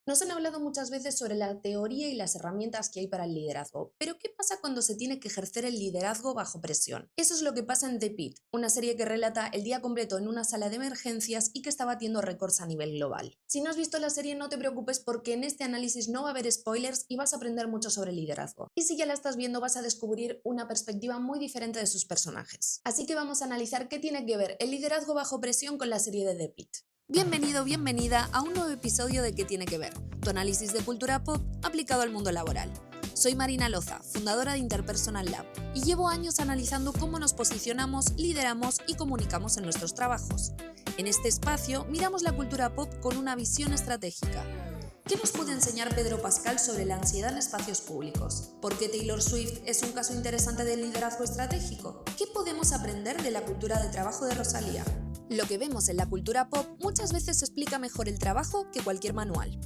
Nos han hablado muchas veces sobre la teoría y las herramientas que hay para el liderazgo, pero ¿qué pasa cuando se tiene que ejercer el liderazgo bajo presión? Eso es lo que pasa en The Pit, una serie que relata el día completo en una sala de emergencias y que está batiendo récords a nivel global. Si no has visto la serie, no te preocupes porque en este análisis no va a haber spoilers y vas a aprender mucho sobre liderazgo. Y si ya la estás viendo, vas a descubrir una perspectiva muy diferente de sus personajes. Así que vamos a analizar qué tiene que ver el liderazgo bajo presión con la serie de The Pit. Bienvenido, bienvenida a un nuevo episodio de ¿Qué tiene que ver? Tu análisis de cultura pop aplicado al mundo laboral. Soy Marina Loza, fundadora de Interpersonal Lab, y llevo años analizando cómo nos posicionamos, lideramos y comunicamos en nuestros trabajos. En este espacio miramos la cultura pop con una visión estratégica. ¿Qué nos puede enseñar Pedro Pascal sobre la ansiedad en espacios públicos? ¿Por qué Taylor Swift es un caso interesante del liderazgo estratégico? ¿Qué podemos aprender de la cultura de trabajo de Rosalía? Lo que vemos en la cultura pop muchas veces explica mejor el trabajo que cualquier manual.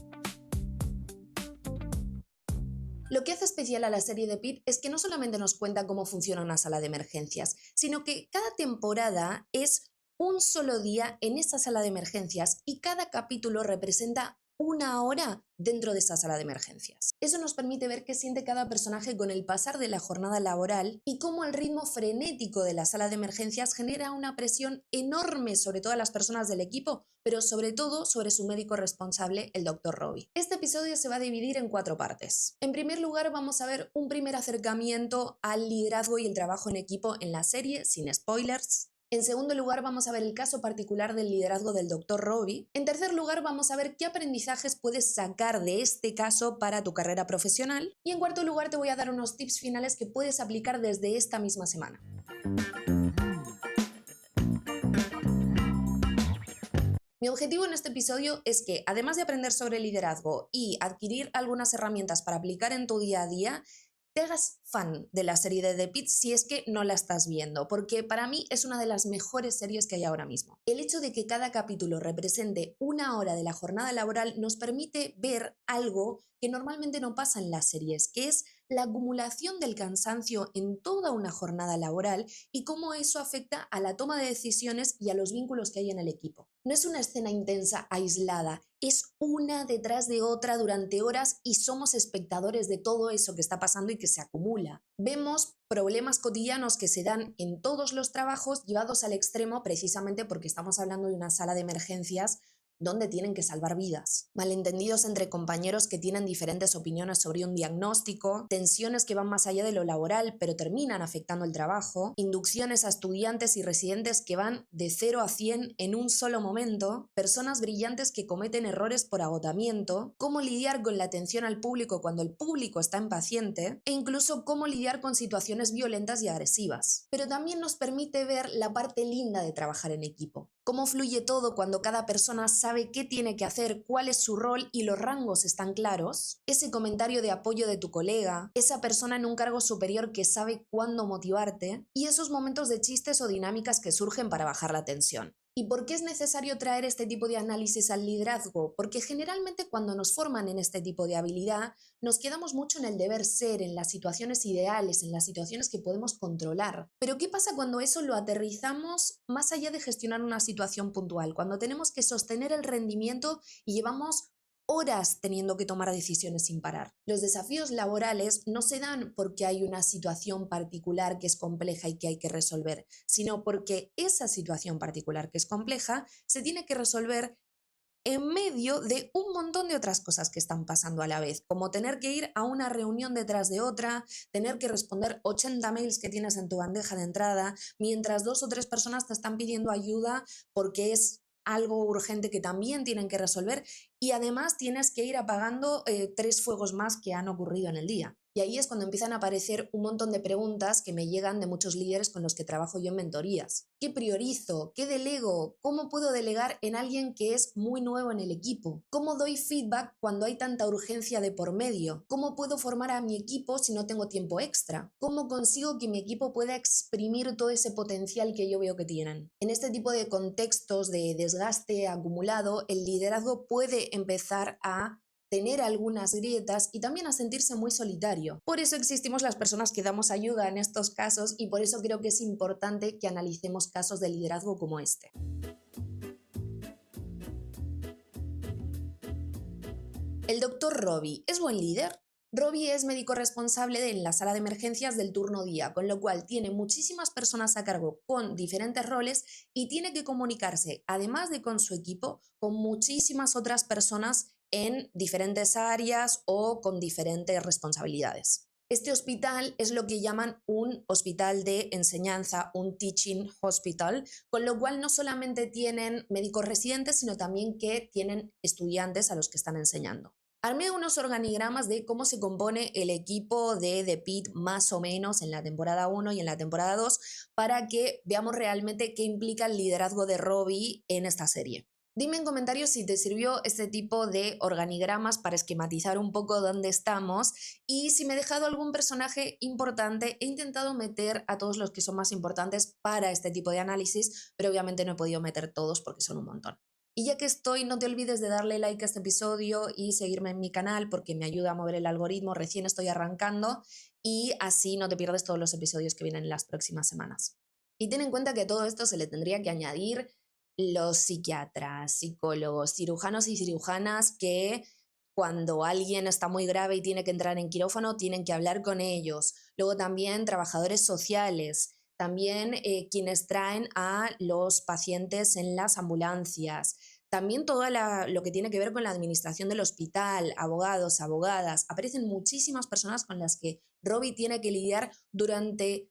Lo que hace especial a la serie de Pit es que no solamente nos cuenta cómo funciona una sala de emergencias, sino que cada temporada es un solo día en esa sala de emergencias y cada capítulo representa una hora dentro de esa sala de emergencias. Eso nos permite ver qué siente cada personaje con el pasar de la jornada laboral y cómo el ritmo frenético de la sala de emergencias genera una presión enorme sobre todas las personas del equipo, pero sobre todo sobre su médico responsable, el Dr. Robbie. Este episodio se va a dividir en 4 partes. En primer lugar, vamos a ver un primer acercamiento al liderazgo y el trabajo en equipo en la serie, sin spoilers. En segundo lugar, vamos a ver el caso particular del liderazgo del Dr. Robbie. En tercer lugar, vamos a ver qué aprendizajes puedes sacar de este caso para tu carrera profesional. Y en cuarto lugar, te voy a dar unos tips finales que puedes aplicar desde esta misma semana. Mi objetivo en este episodio es que, además de aprender sobre liderazgo y adquirir algunas herramientas para aplicar en tu día a día, te hagas fan de la serie de The Pit si es que no la estás viendo, porque para mí es una de las mejores series que hay ahora mismo. El hecho de que cada capítulo represente una hora de la jornada laboral nos permite ver algo que normalmente no pasa en las series, que es la acumulación del cansancio en toda una jornada laboral y cómo eso afecta a la toma de decisiones y a los vínculos que hay en el equipo. No es una escena intensa aislada, es una detrás de otra durante horas y somos espectadores de todo eso que está pasando y que se acumula. Vemos problemas cotidianos que se dan en todos los trabajos llevados al extremo precisamente porque estamos hablando de una sala de emergencias donde tienen que salvar vidas. Malentendidos entre compañeros que tienen diferentes opiniones sobre un diagnóstico, tensiones que van más allá de lo laboral pero terminan afectando el trabajo, inducciones a estudiantes y residentes que van de 0 a 100 en un solo momento, personas brillantes que cometen errores por agotamiento, cómo lidiar con la atención al público cuando el público está impaciente e incluso cómo lidiar con situaciones violentas y agresivas. Pero también nos permite ver la parte linda de trabajar en equipo. Cómo fluye todo cuando cada persona sabe qué tiene que hacer, cuál es su rol y los rangos están claros. Ese comentario de apoyo de tu colega, esa persona en un cargo superior que sabe cuándo motivarte y esos momentos de chistes o dinámicas que surgen para bajar la tensión. ¿Y por qué es necesario traer este tipo de análisis al liderazgo? Porque generalmente cuando nos forman en este tipo de habilidad, nos quedamos mucho en el deber ser, en las situaciones ideales, en las situaciones que podemos controlar. Pero ¿qué pasa cuando eso lo aterrizamos más allá de gestionar una situación puntual? Cuando tenemos que sostener el rendimiento y llevamos horas teniendo que tomar decisiones sin parar. Los desafíos laborales no se dan porque hay una situación particular que es compleja y que hay que resolver, sino porque esa situación particular que es compleja se tiene que resolver en medio de un montón de otras cosas que están pasando a la vez, como tener que ir a una reunión detrás de otra, tener que responder 80 mails que tienes en tu bandeja de entrada, mientras 2 o 3 personas te están pidiendo ayuda porque es algo urgente que también tienen que resolver y además tienes que ir apagando 3 fuegos más que han ocurrido en el día. Y ahí es cuando empiezan a aparecer un montón de preguntas que me llegan de muchos líderes con los que trabajo yo en mentorías. ¿Qué priorizo? ¿Qué delego? ¿Cómo puedo delegar en alguien que es muy nuevo en el equipo? ¿Cómo doy feedback cuando hay tanta urgencia de por medio? ¿Cómo puedo formar a mi equipo si no tengo tiempo extra? ¿Cómo consigo que mi equipo pueda exprimir todo ese potencial que yo veo que tienen? En este tipo de contextos de desgaste acumulado, el liderazgo puede empezar a tener algunas grietas y también a sentirse muy solitario. Por eso existimos las personas que damos ayuda en estos casos y por eso creo que es importante que analicemos casos de liderazgo como este. El doctor Robbie, ¿es buen líder? Robbie es médico responsable en la sala de emergencias del turno día, con lo cual tiene muchísimas personas a cargo con diferentes roles y tiene que comunicarse, además de con su equipo, con muchísimas otras personas en diferentes áreas o con diferentes responsabilidades. Este hospital es lo que llaman un hospital de enseñanza, un teaching hospital, con lo cual no solamente tienen médicos residentes, sino también que tienen estudiantes a los que están enseñando. Armé unos organigramas de cómo se compone el equipo de The Pitt más o menos en la temporada 1 y en la temporada 2 para que veamos realmente qué implica el liderazgo de Robbie en esta serie. Dime en comentarios si te sirvió este tipo de organigramas para esquematizar un poco dónde estamos y si me he dejado algún personaje importante. He intentado meter a todos los que son más importantes para este tipo de análisis, pero obviamente no he podido meter todos porque son un montón. Y ya que estoy, no te olvides de darle like a este episodio y seguirme en mi canal porque me ayuda a mover el algoritmo, recién estoy arrancando y así no te pierdes todos los episodios que vienen en las próximas semanas. Y ten en cuenta que a todo esto se le tendría que añadir los psiquiatras, psicólogos, cirujanos y cirujanas que cuando alguien está muy grave y tiene que entrar en quirófano, tienen que hablar con ellos. Luego también trabajadores sociales, también quienes traen a los pacientes en las ambulancias, también todo lo que tiene que ver con la administración del hospital, abogados, abogadas. Aparecen muchísimas personas con las que Robbie tiene que lidiar durante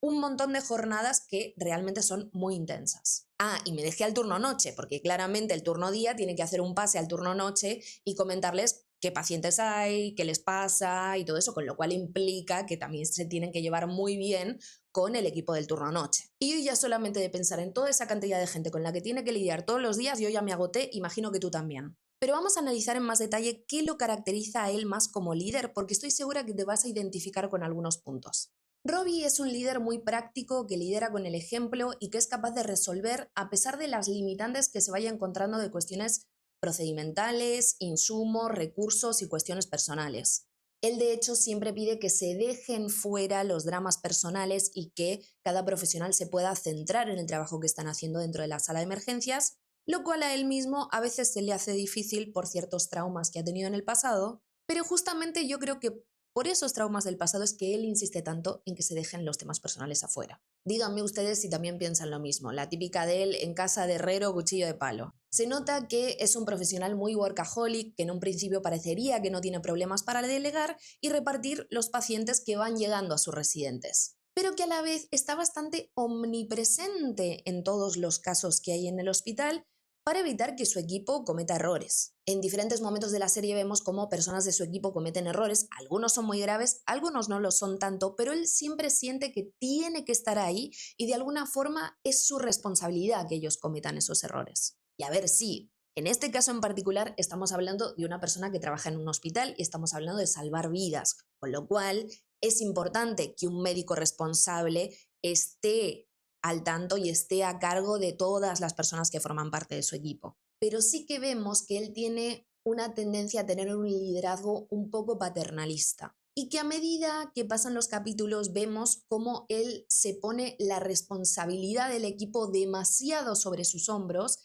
un montón de jornadas que realmente son muy intensas. Ah, y me dejé al turno noche, porque claramente el turno día tiene que hacer un pase al turno noche y comentarles qué pacientes hay, qué les pasa y todo eso, con lo cual implica que también se tienen que llevar muy bien con el equipo del turno noche. Y yo ya solamente de pensar en toda esa cantidad de gente con la que tiene que lidiar todos los días, yo ya me agoté, imagino que tú también. Pero vamos a analizar en más detalle qué lo caracteriza a él más como líder, porque estoy segura que te vas a identificar con algunos puntos. Robbie es un líder muy práctico que lidera con el ejemplo y que es capaz de resolver a pesar de las limitantes que se vaya encontrando de cuestiones procedimentales, insumos, recursos y cuestiones personales. Él de hecho siempre pide que se dejen fuera los dramas personales y que cada profesional se pueda centrar en el trabajo que están haciendo dentro de la sala de emergencias, lo cual a él mismo a veces se le hace difícil por ciertos traumas que ha tenido en el pasado, pero justamente yo creo que por esos traumas del pasado es que él insiste tanto en que se dejen los temas personales afuera. Díganme ustedes si también piensan lo mismo, la típica de él en casa de herrero, cuchillo de palo. Se nota que es un profesional muy workaholic, que en un principio parecería que no tiene problemas para delegar y repartir los pacientes que van llegando a sus residentes, pero que a la vez está bastante omnipresente en todos los casos que hay en el hospital para evitar que su equipo cometa errores. En diferentes momentos de la serie vemos cómo personas de su equipo cometen errores, algunos son muy graves, algunos no lo son tanto, pero él siempre siente que tiene que estar ahí y de alguna forma es su responsabilidad que ellos cometan esos errores. Y a ver, sí, en este caso en particular estamos hablando de una persona que trabaja en un hospital y estamos hablando de salvar vidas, con lo cual es importante que un médico responsable esté al tanto y esté a cargo de todas las personas que forman parte de su equipo. Pero sí que vemos que él tiene una tendencia a tener un liderazgo un poco paternalista y que a medida que pasan los capítulos vemos cómo él se pone la responsabilidad del equipo demasiado sobre sus hombros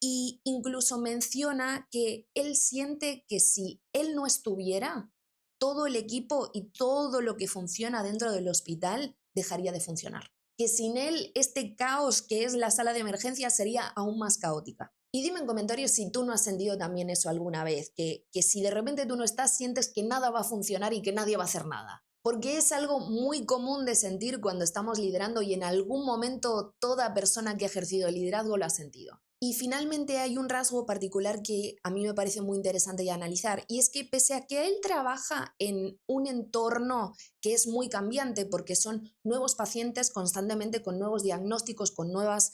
e incluso menciona que él siente que si él no estuviera, todo el equipo y todo lo que funciona dentro del hospital dejaría de funcionar, que sin él este caos que es la sala de emergencias sería aún más caótica. Y dime en comentarios si tú no has sentido también eso alguna vez, que si de repente tú no estás, sientes que nada va a funcionar y que nadie va a hacer nada. Porque es algo muy común de sentir cuando estamos liderando y en algún momento toda persona que ha ejercido el liderazgo lo ha sentido. Y finalmente hay un rasgo particular que a mí me parece muy interesante de analizar, y es que pese a que él trabaja en un entorno que es muy cambiante porque son nuevos pacientes constantemente con nuevos diagnósticos, con nuevas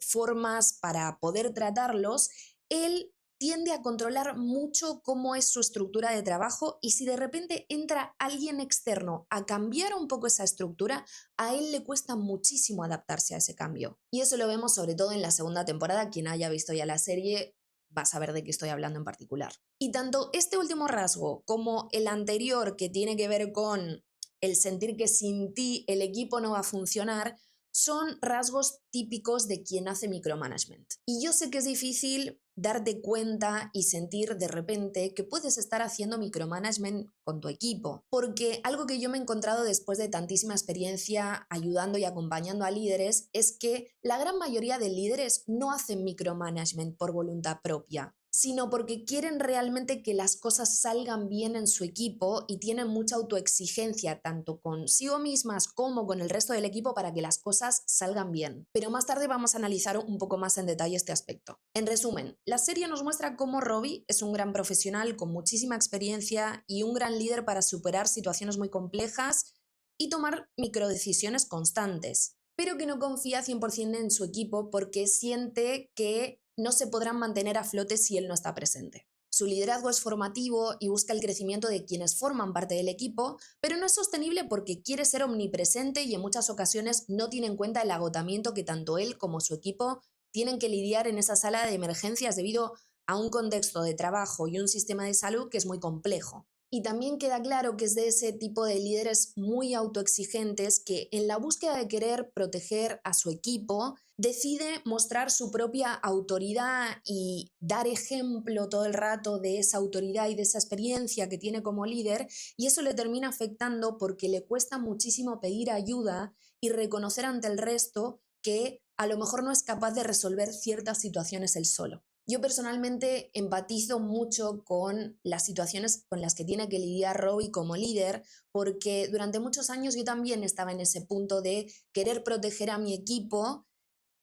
formas para poder tratarlos, él tiende a controlar mucho cómo es su estructura de trabajo y si de repente entra alguien externo a cambiar un poco esa estructura, a él le cuesta muchísimo adaptarse a ese cambio. Y eso lo vemos sobre todo en la segunda temporada. Quien haya visto ya la serie va a saber de qué estoy hablando en particular. Y tanto este último rasgo como el anterior, que tiene que ver con el sentir que sin ti el equipo no va a funcionar, son rasgos típicos de quien hace micromanagement. Y yo sé que es difícil darte cuenta y sentir de repente que puedes estar haciendo micromanagement con tu equipo, porque algo que yo me he encontrado después de tantísima experiencia ayudando y acompañando a líderes es que la gran mayoría de líderes no hacen micromanagement por voluntad propia, sino porque quieren realmente que las cosas salgan bien en su equipo y tienen mucha autoexigencia tanto consigo mismas como con el resto del equipo para que las cosas salgan bien. Pero más tarde vamos a analizar un poco más en detalle este aspecto. En resumen, la serie nos muestra cómo Robbie es un gran profesional con muchísima experiencia y un gran líder para superar situaciones muy complejas y tomar microdecisiones constantes, pero que no confía 100% en su equipo porque siente que no se podrán mantener a flote si él no está presente. Su liderazgo es formativo y busca el crecimiento de quienes forman parte del equipo, pero no es sostenible porque quiere ser omnipresente y en muchas ocasiones no tiene en cuenta el agotamiento que tanto él como su equipo tienen que lidiar en esa sala de emergencias debido a un contexto de trabajo y un sistema de salud que es muy complejo. Y también queda claro que es de ese tipo de líderes muy autoexigentes que en la búsqueda de querer proteger a su equipo decide mostrar su propia autoridad y dar ejemplo todo el rato de esa autoridad y de esa experiencia que tiene como líder, y eso le termina afectando porque le cuesta muchísimo pedir ayuda y reconocer ante el resto que a lo mejor no es capaz de resolver ciertas situaciones él solo. Yo personalmente empatizo mucho con las situaciones con las que tiene que lidiar Robbie como líder, porque durante muchos años yo también estaba en ese punto de querer proteger a mi equipo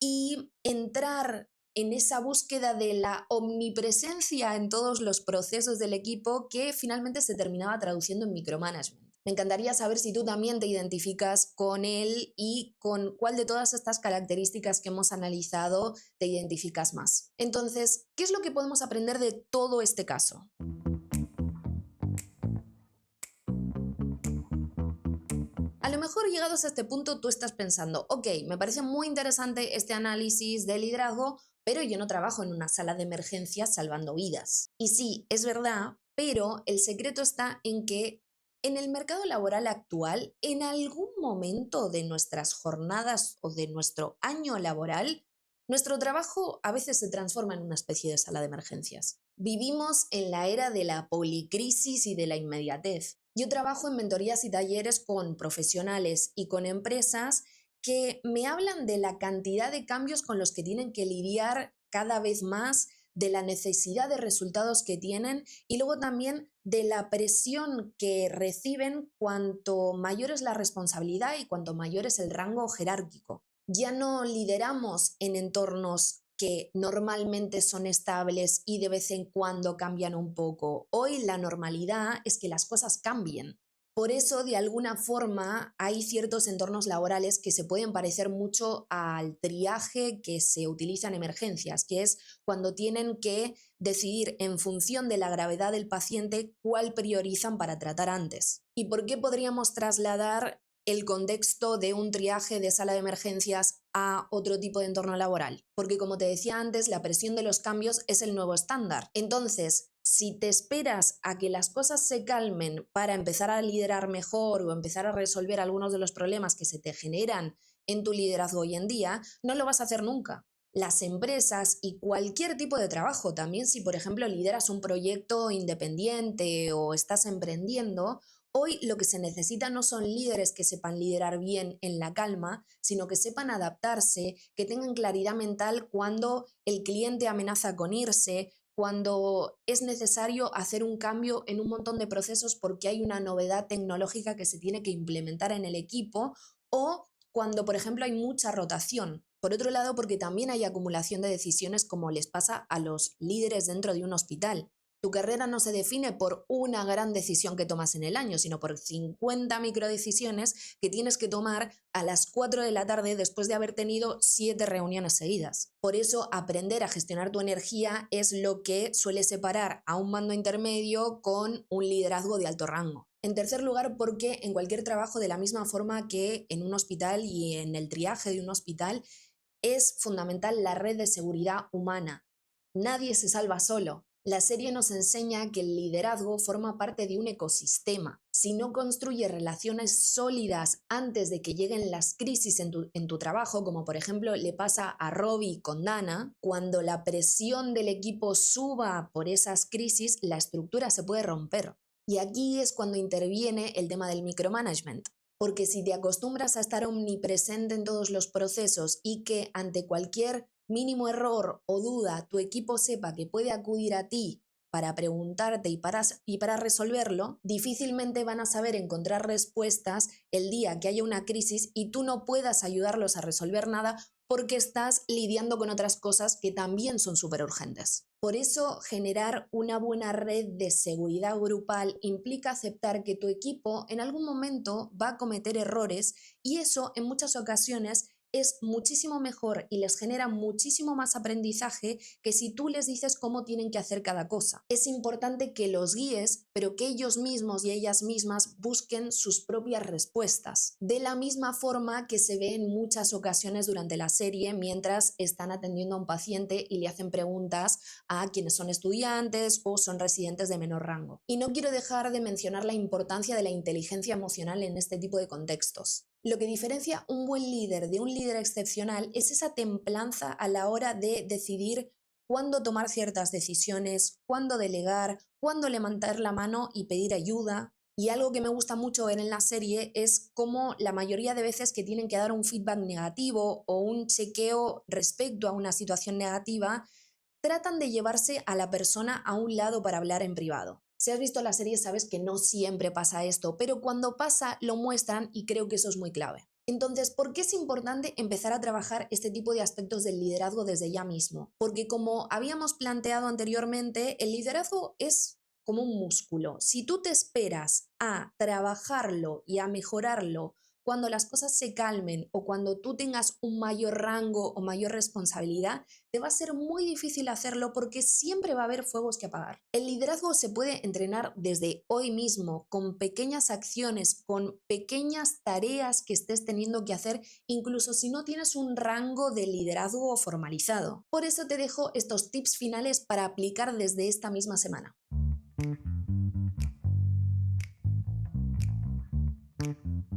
y entrar en esa búsqueda de la omnipresencia en todos los procesos del equipo que finalmente se terminaba traduciendo en micromanagement. Me encantaría saber si tú también te identificas con él y con cuál de todas estas características que hemos analizado te identificas más. Entonces, ¿qué es lo que podemos aprender de todo este caso? A lo mejor llegados a este punto tú estás pensando, ok, me parece muy interesante este análisis de liderazgo, pero yo no trabajo en una sala de emergencias salvando vidas. Y sí, es verdad, pero el secreto está en que en el mercado laboral actual, en algún momento de nuestras jornadas o de nuestro año laboral, nuestro trabajo a veces se transforma en una especie de sala de emergencias. Vivimos en la era de la policrisis y de la inmediatez. Yo trabajo en mentorías y talleres con profesionales y con empresas que me hablan de la cantidad de cambios con los que tienen que lidiar cada vez más, de la necesidad de resultados que tienen y luego también de la presión que reciben cuanto mayor es la responsabilidad y cuanto mayor es el rango jerárquico. Ya no lideramos en entornos que normalmente son estables y de vez en cuando cambian un poco. Hoy la normalidad es que las cosas cambien. Por eso, de alguna forma, hay ciertos entornos laborales que se pueden parecer mucho al triaje que se utiliza en emergencias, que es cuando tienen que decidir en función de la gravedad del paciente cuál priorizan para tratar antes. ¿Y por qué podríamos trasladar el contexto de un triaje de sala de emergencias a otro tipo de entorno laboral? Porque como te decía antes, la presión de los cambios es el nuevo estándar. Entonces, si te esperas a que las cosas se calmen para empezar a liderar mejor o empezar a resolver algunos de los problemas que se te generan en tu liderazgo hoy en día, no lo vas a hacer nunca. Las empresas y cualquier tipo de trabajo, también si por ejemplo lideras un proyecto independiente o estás emprendiendo, hoy lo que se necesita no son líderes que sepan liderar bien en la calma, sino que sepan adaptarse, que tengan claridad mental cuando el cliente amenaza con irse, cuando es necesario hacer un cambio en un montón de procesos porque hay una novedad tecnológica que se tiene que implementar en el equipo, o cuando, por ejemplo, hay mucha rotación. Por otro lado, porque también hay acumulación de decisiones como les pasa a los líderes dentro de un hospital. Tu carrera no se define por una gran decisión que tomas en el año, sino por 50 microdecisiones que tienes que tomar a las 4 de la tarde después de haber tenido 7 reuniones seguidas. Por eso, aprender a gestionar tu energía es lo que suele separar a un mando intermedio con un liderazgo de alto rango. En tercer lugar, porque en cualquier trabajo, de la misma forma que en un hospital y en el triaje de un hospital, es fundamental la red de seguridad humana. Nadie se salva solo. La serie nos enseña que el liderazgo forma parte de un ecosistema. si no construyes relaciones sólidas antes de que lleguen las crisis en tu trabajo, como por ejemplo le pasa a Robbie con Dana, cuando la presión del equipo suba por esas crisis, la estructura se puede romper. Y aquí es cuando interviene el tema del micromanagement. Porque si te acostumbras a estar omnipresente en todos los procesos y que ante cualquier mínimo error o duda tu equipo sepa que puede acudir a ti para preguntarte y para resolverlo, difícilmente van a saber encontrar respuestas el día que haya una crisis y tú no puedas ayudarlos a resolver nada porque estás lidiando con otras cosas que también son súper urgentes. Por eso, generar una buena red de seguridad grupal implica aceptar que tu equipo en algún momento va a cometer errores y eso en muchas ocasiones es muchísimo mejor y les genera muchísimo más aprendizaje que si tú les dices cómo tienen que hacer cada cosa. Es importante que los guíes, pero que ellos mismos y ellas mismas busquen sus propias respuestas. De la misma forma que se ve en muchas ocasiones durante la serie mientras están atendiendo a un paciente y le hacen preguntas a quienes son estudiantes o son residentes de menor rango. Y no quiero dejar de mencionar la importancia de la inteligencia emocional en este tipo de contextos. Lo que diferencia un buen líder de un líder excepcional es esa templanza a la hora de decidir cuándo tomar ciertas decisiones, cuándo delegar, cuándo levantar la mano y pedir ayuda. Y algo que me gusta mucho ver en la serie es cómo la mayoría de veces que tienen que dar un feedback negativo o un chequeo respecto a una situación negativa, tratan de llevarse a la persona a un lado para hablar en privado. Si has visto la serie sabes que no siempre pasa esto, pero cuando pasa lo muestran y creo que eso es muy clave. Entonces, ¿por qué es importante empezar a trabajar este tipo de aspectos del liderazgo desde ya mismo? Porque como habíamos planteado anteriormente, el liderazgo es como un músculo. Si tú te esperas a trabajarlo y a mejorarlo cuando las cosas se calmen o cuando tú tengas un mayor rango o mayor responsabilidad, te va a ser muy difícil hacerlo porque siempre va a haber fuegos que apagar. El liderazgo se puede entrenar desde hoy mismo, con pequeñas acciones, con pequeñas tareas que estés teniendo que hacer, incluso si no tienes un rango de liderazgo formalizado. Por eso te dejo estos tips finales para aplicar desde esta misma semana.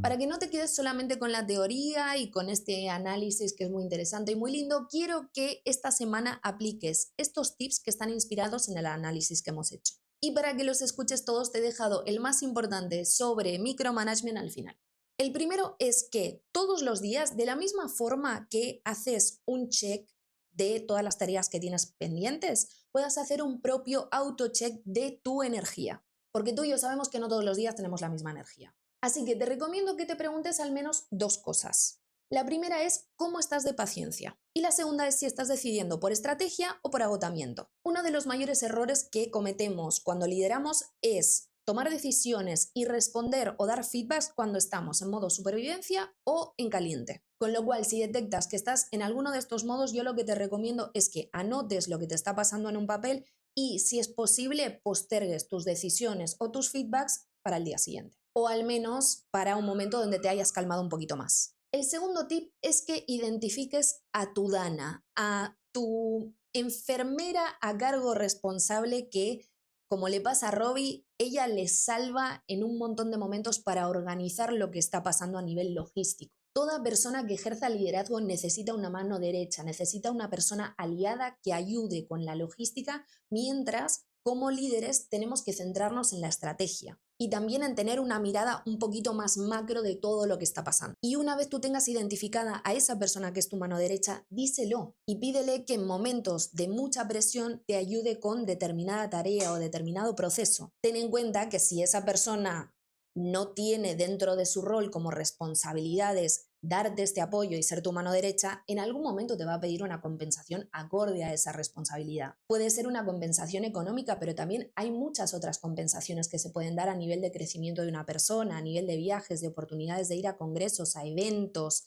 Para que no te quedes solamente con la teoría y con este análisis que es muy interesante y muy lindo, quiero que esta semana apliques estos tips que están inspirados en el análisis que hemos hecho. Y para que los escuches todos, te he dejado el más importante sobre micromanagement al final. El primero es que todos los días, de la misma forma que haces un check de todas las tareas que tienes pendientes, puedas hacer un propio auto-check de tu energía. Porque tú y yo sabemos que no todos los días tenemos la misma energía. Así que te recomiendo que te preguntes al menos dos cosas. La primera es cómo estás de paciencia y la segunda es si estás decidiendo por estrategia o por agotamiento. Uno de los mayores errores que cometemos cuando lideramos es tomar decisiones y responder o dar feedbacks cuando estamos en modo supervivencia o en caliente. Con lo cual, si detectas que estás en alguno de estos modos, yo lo que te recomiendo es que anotes lo que te está pasando en un papel y, si es posible, postergues tus decisiones o tus feedbacks para el día siguiente. O al menos para un momento donde te hayas calmado un poquito más. El segundo tip es que identifiques a tu Dana, a tu enfermera a cargo responsable que, como le pasa a Robbie, ella le salva en un montón de momentos para organizar lo que está pasando a nivel logístico. Toda persona que ejerza liderazgo necesita una mano derecha, necesita una persona aliada que ayude con la logística, mientras como líderes tenemos que centrarnos en la estrategia y también en tener una mirada un poquito más macro de todo lo que está pasando. Y una vez tú tengas identificada a esa persona que es tu mano derecha, díselo y pídele que en momentos de mucha presión te ayude con determinada tarea o determinado proceso. Ten en cuenta que si esa persona no tiene dentro de su rol como responsabilidades darte este apoyo y ser tu mano derecha, en algún momento te va a pedir una compensación acorde a esa responsabilidad. Puede ser una compensación económica, pero también hay muchas otras compensaciones que se pueden dar a nivel de crecimiento de una persona, a nivel de viajes, de oportunidades de ir a congresos, a eventos,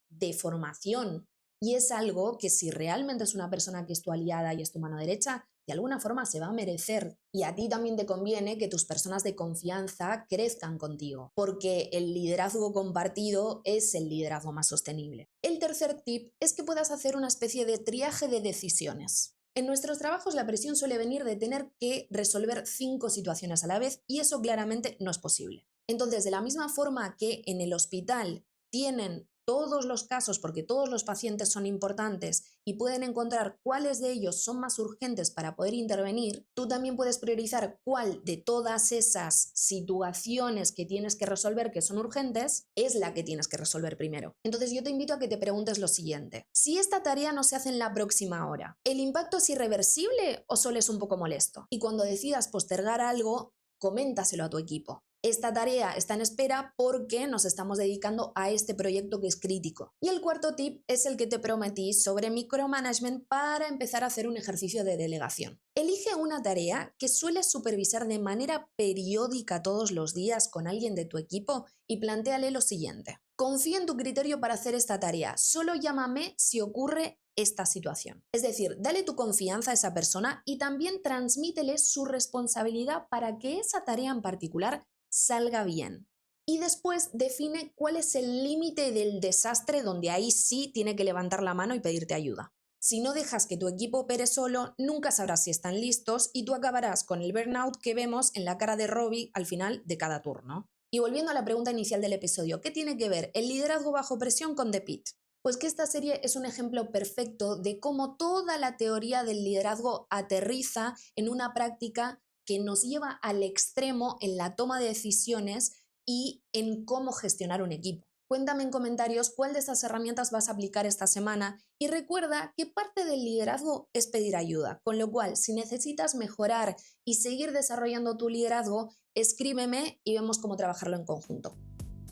de formación. Y es algo que si realmente es una persona que es tu aliada y es tu mano derecha, de alguna forma se va a merecer. Y a ti también te conviene que tus personas de confianza crezcan contigo, porque el liderazgo compartido es el liderazgo más sostenible. El tercer tip es que puedas hacer una especie de triaje de decisiones. En nuestros trabajos la presión suele venir de tener que resolver 5 situaciones a la vez y eso claramente no es posible. Entonces, de la misma forma que en el hospital tienen todos los casos porque todos los pacientes son importantes y pueden encontrar cuáles de ellos son más urgentes para poder intervenir, tú también puedes priorizar cuál de todas esas situaciones que tienes que resolver que son urgentes es la que tienes que resolver primero. Entonces yo te invito a que te preguntes lo siguiente: si esta tarea no se hace en la próxima hora, ¿el impacto es irreversible o solo es un poco molesto? Y cuando decidas postergar algo, coméntaselo a tu equipo. Esta tarea está en espera porque nos estamos dedicando a este proyecto que es crítico. Y el cuarto tip es el que te prometí sobre micromanagement para empezar a hacer un ejercicio de delegación. Elige una tarea que sueles supervisar de manera periódica todos los días con alguien de tu equipo y plantéale lo siguiente: confío en tu criterio para hacer esta tarea, solo llámame si ocurre esta situación. Es decir, dale tu confianza a esa persona y también transmítele su responsabilidad para que esa tarea en particular salga bien. Y después define cuál es el límite del desastre donde ahí sí tiene que levantar la mano y pedirte ayuda. Si no dejas que tu equipo opere solo, nunca sabrás si están listos y tú acabarás con el burnout que vemos en la cara de Robbie al final de cada turno. Y volviendo a la pregunta inicial del episodio, ¿qué tiene que ver el liderazgo bajo presión con The Pitt? Pues que esta serie es un ejemplo perfecto de cómo toda la teoría del liderazgo aterriza en una práctica que nos lleva al extremo en la toma de decisiones y en cómo gestionar un equipo. Cuéntame en comentarios cuál de estas herramientas vas a aplicar esta semana y recuerda que parte del liderazgo es pedir ayuda, con lo cual si necesitas mejorar y seguir desarrollando tu liderazgo, escríbeme y vemos cómo trabajarlo en conjunto.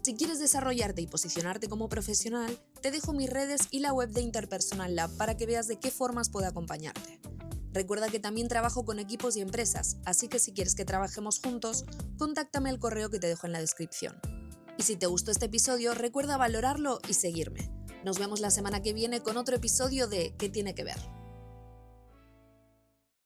Si quieres desarrollarte y posicionarte como profesional, te dejo mis redes y la web de Interpersonal Lab para que veas de qué formas puedo acompañarte. Recuerda que también trabajo con equipos y empresas, así que si quieres que trabajemos juntos, contáctame al correo que te dejo en la descripción. Y si te gustó este episodio, recuerda valorarlo y seguirme. Nos vemos la semana que viene con otro episodio de ¿Qué tiene que ver?